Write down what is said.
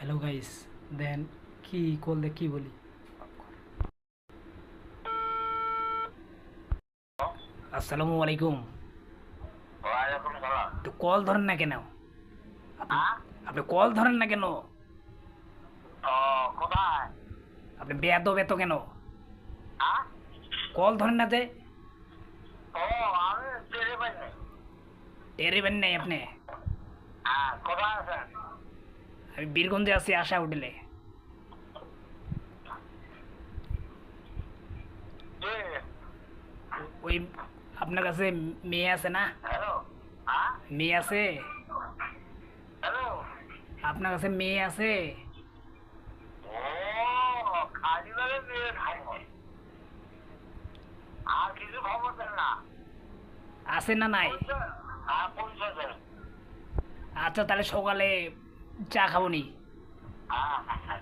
Hello guys, দেন কি call দে কি বলি। আসসালামু আলাইকুম। ওয়ালাইকুম সালাম। তো কল ধরেন না কেন? আপনি হ্যাঁ? আপনি কল ধরেন না কেন? ও, কোথায়? আপনি বেয়াদব এত কেন? হ্যাঁ? কল ধরেন না যে? ও, আমি টেরে পাইনি। টের পেন নাই আপনি? হ্যাঁ, কোথায় আছেন? আমি বীরগঞ্জে আছি, আশা হোটেলে। জি। ওই আপনার কাছে মেয়ে আছে না? হ্যালো? হ্যাঁ? মেয়ে আছে? হ্যালো? আপনার কাছে মেয়ে আছে? ও, খালিবারে মেয়ে খবর। আর কিছু খবর দেন না। আছে না নাই? পরিচয়? হ্যাঁ, পরিচয় দেন। আচ্ছা, তাহলে সকালে চা খাবো নি? হ্যাঁ, হ্যাঁ, হ্যাঁ।